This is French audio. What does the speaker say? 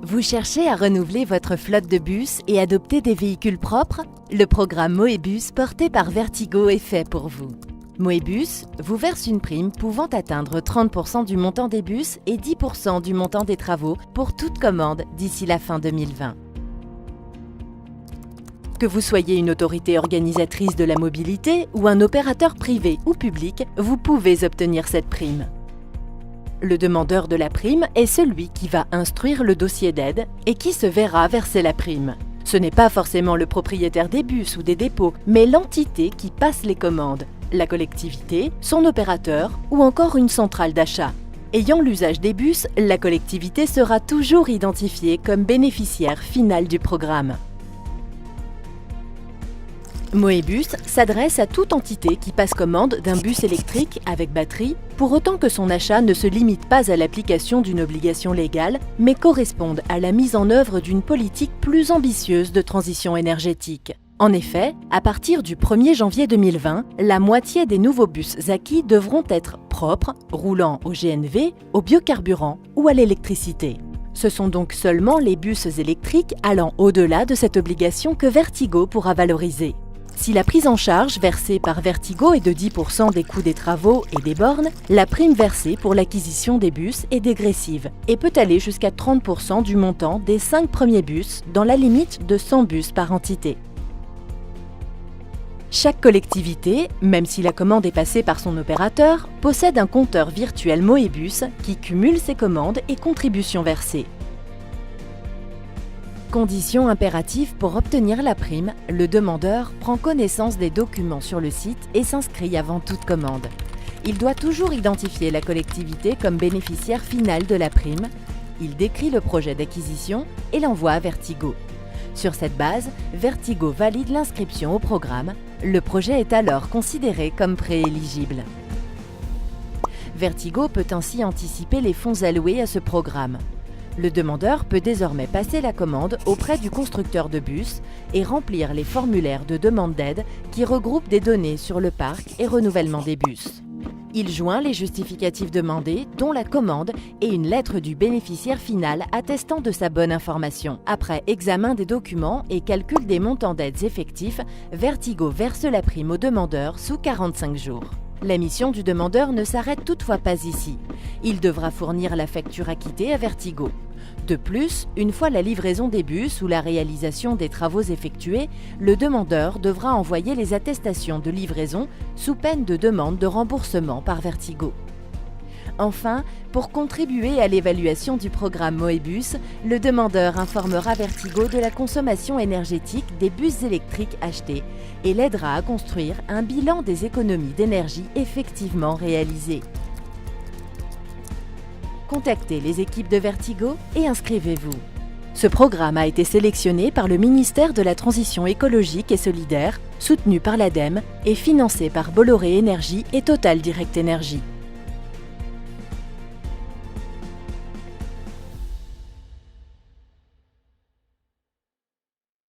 Vous cherchez à renouveler votre flotte de bus et adopter des véhicules propres? Le programme Moebus porté par Vertigo est fait pour vous. Moebus vous verse une prime pouvant atteindre 30% du montant des bus et 10% du montant des travaux pour toute commande d'ici la fin 2020. Que vous soyez une autorité organisatrice de la mobilité ou un opérateur privé ou public, vous pouvez obtenir cette prime. Le demandeur de la prime est celui qui va instruire le dossier d'aide et qui se verra verser la prime. Ce n'est pas forcément le propriétaire des bus ou des dépôts, mais l'entité qui passe les commandes, la collectivité, son opérateur ou encore une centrale d'achat. Ayant l'usage des bus, la collectivité sera toujours identifiée comme bénéficiaire final du programme. Moebus s'adresse à toute entité qui passe commande d'un bus électrique avec batterie, pour autant que son achat ne se limite pas à l'application d'une obligation légale, mais corresponde à la mise en œuvre d'une politique plus ambitieuse de transition énergétique. En effet, à partir du 1er janvier 2020, la moitié des nouveaux bus acquis devront être propres, roulant au GNV, au biocarburant ou à l'électricité. Ce sont donc seulement les bus électriques allant au-delà de cette obligation que Vertigo pourra valoriser. Si la prise en charge versée par Vertigo est de 10% des coûts des travaux et des bornes, la prime versée pour l'acquisition des bus est dégressive et peut aller jusqu'à 30% du montant des 5 premiers bus dans la limite de 100 bus par entité. Chaque collectivité, même si la commande est passée par son opérateur, possède un compteur virtuel Moebus qui cumule ses commandes et contributions versées. Condition impérative pour obtenir la prime, le demandeur prend connaissance des documents sur le site et s'inscrit avant toute commande. Il doit toujours identifier la collectivité comme bénéficiaire final de la prime. Il décrit le projet d'acquisition et l'envoie à Vertigo. Sur cette base, Vertigo valide l'inscription au programme. Le projet est alors considéré comme prééligible. Vertigo peut ainsi anticiper les fonds alloués à ce programme. Le demandeur peut désormais passer la commande auprès du constructeur de bus et remplir les formulaires de demande d'aide qui regroupent des données sur le parc et renouvellement des bus. Il joint les justificatifs demandés, dont la commande et une lettre du bénéficiaire final attestant de sa bonne information. Après examen des documents et calcul des montants d'aides effectifs, Vertigo verse la prime au demandeur sous 45 jours. La mission du demandeur ne s'arrête toutefois pas ici. Il devra fournir la facture acquittée à Vertigo. De plus, une fois la livraison des bus ou la réalisation des travaux effectués, le demandeur devra envoyer les attestations de livraison sous peine de demande de remboursement par Vertigo. Enfin, pour contribuer à l'évaluation du programme Moebus, le demandeur informera Vertigo de la consommation énergétique des bus électriques achetés et l'aidera à construire un bilan des économies d'énergie effectivement réalisées. Contactez les équipes de Vertigo et inscrivez-vous. Ce programme a été sélectionné par le ministère de la Transition écologique et solidaire, soutenu par l'ADEME et financé par Bolloré Énergie et Total Direct Énergie.